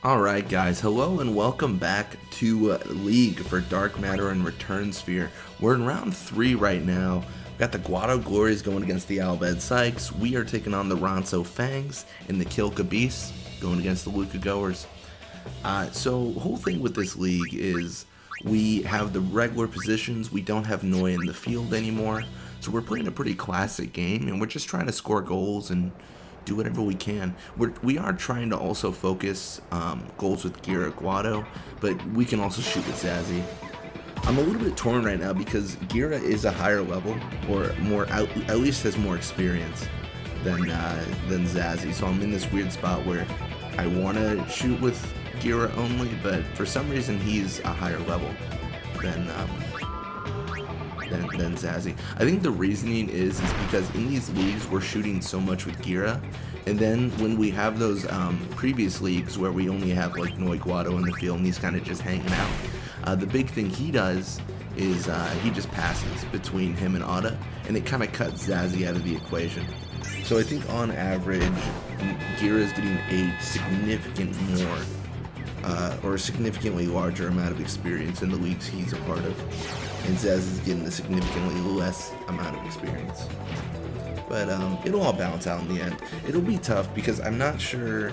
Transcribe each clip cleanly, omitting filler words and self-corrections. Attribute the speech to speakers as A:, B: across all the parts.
A: Alright guys, hello and welcome back to League for Dark Matter and Return Sphere. We're in round 3 right now. We've got the Guado Glories going against the Albed Sykes. We are taking on the Ronso Fangs and the Kilka Beasts going against the Luca Goers. So whole thing with this league is we have the regular positions, we don't have Noi in the field anymore. So we're playing a pretty classic game and we're just trying to score goals and do whatever we can. We are trying to also focus goals with Gira Guado, but we can also shoot with Zazzy. I'm a little bit torn right now because Gira is a higher level, or more at least has more experience than Zazzy. So I'm in this weird spot where I want to shoot with Gira only, but for some reason he's a higher level than Zazzy. I think the reasoning is because in these leagues we're shooting so much with Gira, and then when we have those previous leagues where we only have like Noi Guado in the field and he's kind of just hanging out, the big thing he does is he just passes between him and Otta, and it kind of cuts Zazzy out of the equation. So I think on average Gira is getting a significant more or a significantly larger amount of experience in the leagues he's a part of, and Zaz is getting a significantly less amount of experience. But it'll all balance out in the end. It'll be tough because I'm not sure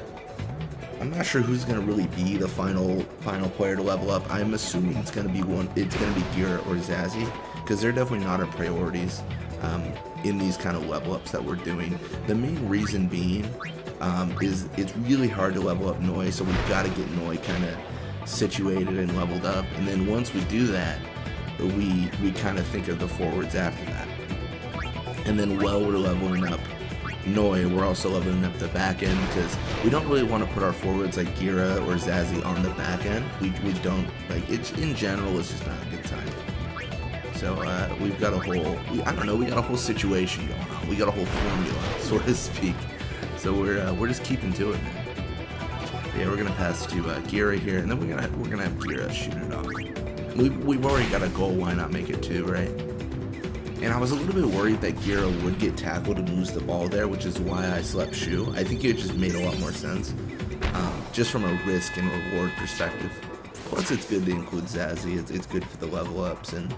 A: who's gonna really be the final player to level up. I'm assuming it's gonna be Gira or Zazzy, because they're definitely not our priorities in these kind of level ups that we're doing. The main reason being is it's really hard to level up Noi, so we've got to get Noi kind of situated and leveled up, and then once we do that, we kind of think of the forwards after that. And then while we're leveling up Noi, we're also leveling up the back end, because we don't really want to put our forwards like Gira or Zazzy on the back end. We don't, like, it's in general, it's just not a good time. So we've got a whole, we got a whole situation going on. We got a whole formula, so to speak. So we're just keeping to it, man. Yeah, we're gonna pass to Gira here, and then we're gonna have Gira shoot it off. We've already got a goal. Why not make it two, right? And I was a little bit worried that Gira would get tackled and lose the ball there, which is why I slept shoe. I think it just made a lot more sense, just from a risk and reward perspective. Plus, it's good to include Zazzy. It's good for the level ups, and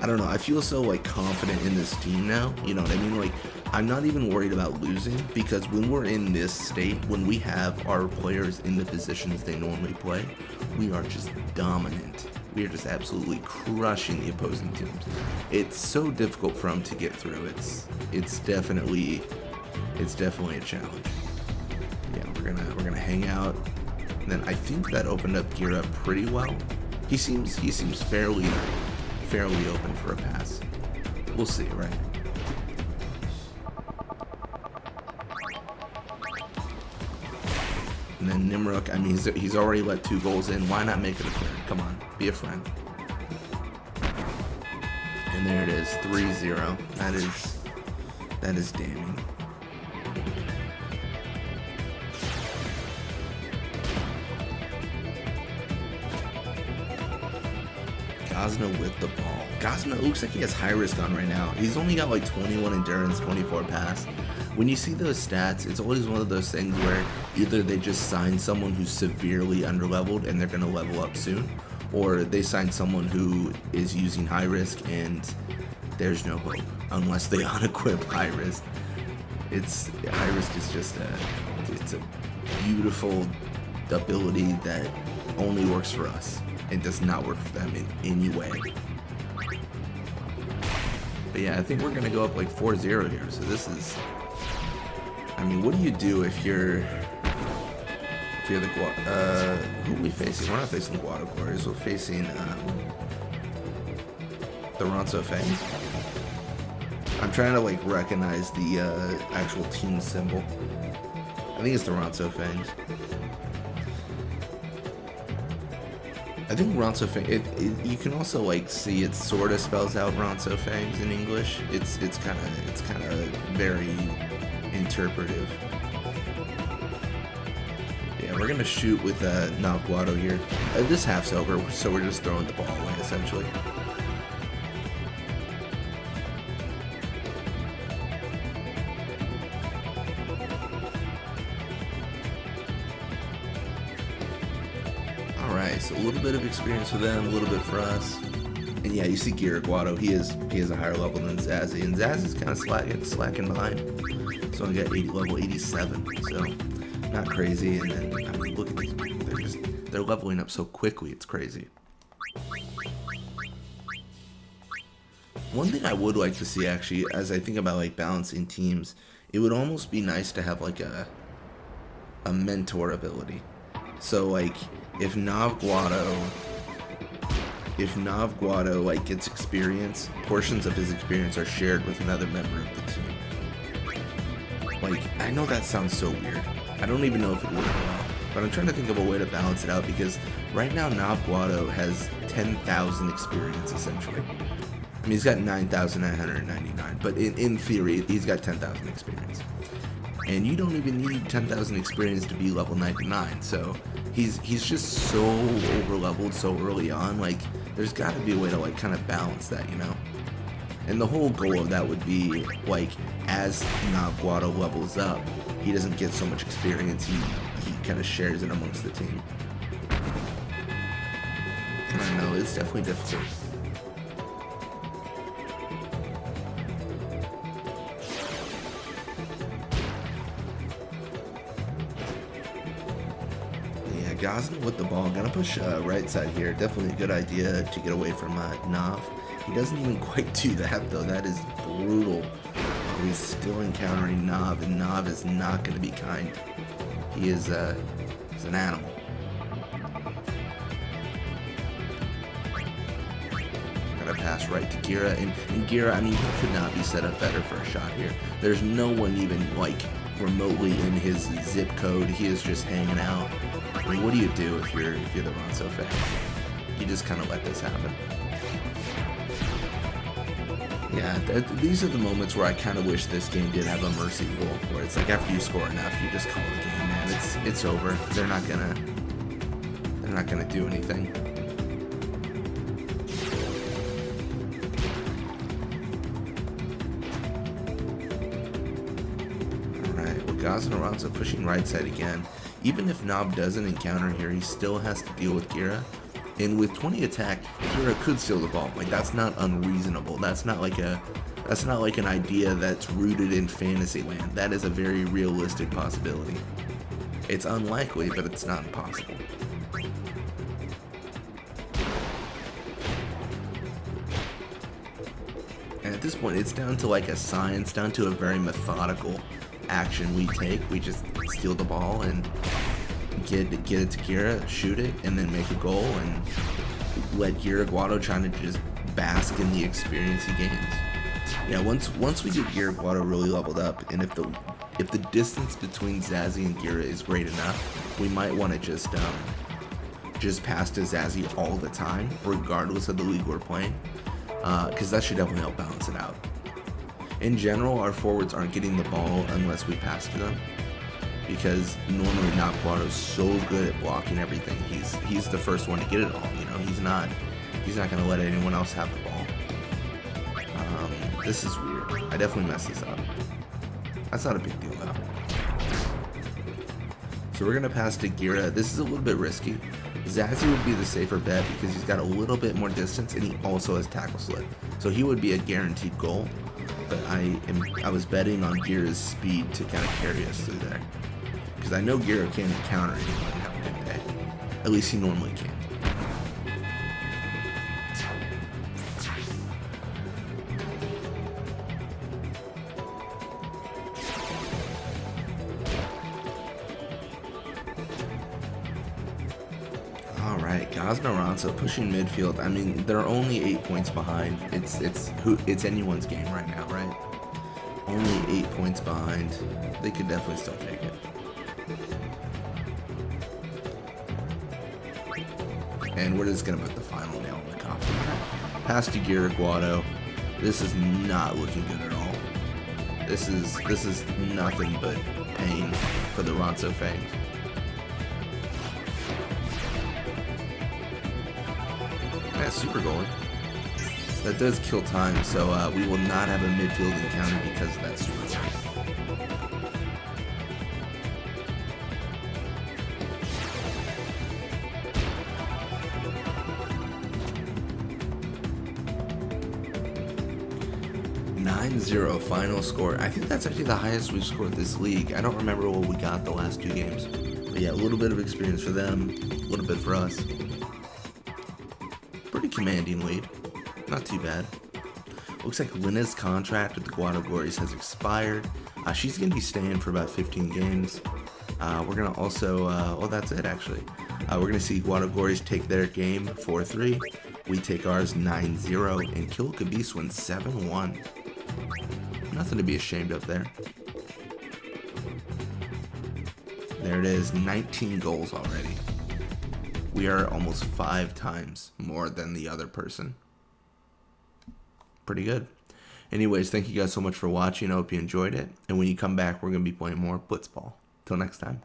A: I don't know. I feel so like confident in this team now. You know what I mean? Like, I'm not even worried about losing, because when we're in this state, when we have our players in the positions they normally play, we are just dominant. We are just absolutely crushing the opposing teams. It's so difficult for them to get through. It's definitely a challenge. Yeah, we're gonna hang out. And then I think that opened up Gira pretty well. He seems fairly open for a pass. We'll see, right? And then Nimruk, I mean, he's already let 2 goals in. Why not make it a third? Come on, be a friend. And there it is, 3-0. That is damning. Gosna with the ball. Gosna looks like he has high risk on right now. He's only got like 21 endurance, 24 pass. When you see those stats, it's always one of those things where either they just sign someone who's severely underleveled and they're going to level up soon, or they sign someone who is using high risk and there's no hope unless they unequip high risk. High risk is just it's a beautiful ability that only works for us. It does not work for them in any way. But yeah, I think we're gonna go up like 4-0 here. So this is, I mean, what do you do if you're the who are we facing? We're not facing Guado Glories. We're facing the Ronso Fangs. I'm trying to like recognize the actual team symbol. I think it's the Ronso Fangs. I think Ronso Fangs, you can also like see it sort of spells out Ronso Fangs in English. It's kind of very interpretive. Yeah, we're gonna shoot with not Guado here. This half's over, so we're just throwing the ball away essentially. experience, a little bit of experience for them, a little bit for us. And yeah, you see Guado, he is a higher level than Zazzy, and Zazzy's kind of slacking behind. So I got level 87, so not crazy. And then I mean, look at these people, they're leveling up so quickly, it's crazy. One thing I would like to see, actually, as I think about like balancing teams, it would almost be nice to have like a mentor ability. So like if Guado like gets experience, portions of his experience are shared with another member of the team. Like, I know that sounds so weird. I don't even know if it would work well, but I'm trying to think of a way to balance it out, because right now Guado has 10,000 experience essentially. I mean, he's got 9,999, but in theory, he's got 10,000 experience. And you don't even need 10,000 experience to be level 99, so he's just so over-leveled so early on. Like, there's got to be a way to, like, kind of balance that, you know? And the whole goal of that would be, like, as Guado levels up, he doesn't get so much experience, he kind of shares it amongst the team. I don't know, it's definitely difficult. Gosling with the ball, gonna push right side here. Definitely a good idea to get away from Nav. He doesn't even quite do that though. That is brutal. Oh, he's still encountering Nav, and Nav is not gonna be kind. He is he's an animal. Gotta pass right to Gira, and Gira, I mean, he could not be set up better for a shot here. There's no one even like remotely in his zip code. He is just hanging out. I mean, what do you do if you're the Ronso Fangs? You just kind of let this happen. Yeah, these are the moments where I kind of wish this game did have a mercy rule, where it's like after you score enough, you just call the game, man. It's over. They're not gonna do anything. All right, well, Gaz and Ronso pushing right side again. Even if Nob doesn't encounter here, he still has to deal with Gira. And with 20 attack, Gira could steal the ball. Like, that's not unreasonable. That's not like an idea that's rooted in fantasy land. That is a very realistic possibility. It's unlikely, but it's not impossible. And at this point, it's down to like a science, down to a very methodical action we take. We just steal the ball and get it to Gira, shoot it, and then make a goal, and let Guado trying to just bask in the experience he gains. Yeah, once we get Guado really leveled up, and if the distance between Zazzy and Gira is great enough, we might want to just pass to Zazzy all the time, regardless of the league we're playing, because that should definitely help balance it out. In general, our forwards aren't getting the ball unless we pass to them, because normally Guado is so good at blocking everything. He's the first one to get it all. You know, he's not going to let anyone else have the ball. This is weird. I definitely messed this up. That's not a big deal though. So we're gonna pass to Gira. This is a little bit risky. Zazzy would be the safer bet because he's got a little bit more distance, and he also has tackle slip, so he would be a guaranteed goal. But I was betting on Gira's speed to kind of carry us through there, because I know Gira can encounter anyone and have a good day. At least he normally can. Alright, Gosna Ronso pushing midfield. I mean, they're only 8 points behind. It's anyone's game right now, right? Only 8 points behind. They could definitely still take it. And we're just gonna put the final nail in the coffin. Pass to Guado. This is not looking good at all. This is nothing but pain for the Ronso Fangs. Yeah, super goalie. That does kill time, so we will not have a midfield encounter because of that super goal. 9-0 final score. I think that's actually the highest we've scored this league. I don't remember what we got the last 2 games. But yeah, a little bit of experience for them, a little bit for us. Pretty commanding lead. Not too bad. Looks like Lina's contract with the Guado Glories has expired. She's going to be staying for about 15 games. We're going to also, well, that's it actually. We're going to see Guado Glories take their game 4-3. We take ours 9-0, and Kill Kabis wins 7-1. Nothing to be ashamed of there. There it is, 19 goals already. We are almost 5 times more than the other person. Pretty good. Anyways, thank you guys so much for watching. I hope you enjoyed it. And when you come back, we're going to be playing more Blitzball. Till next time.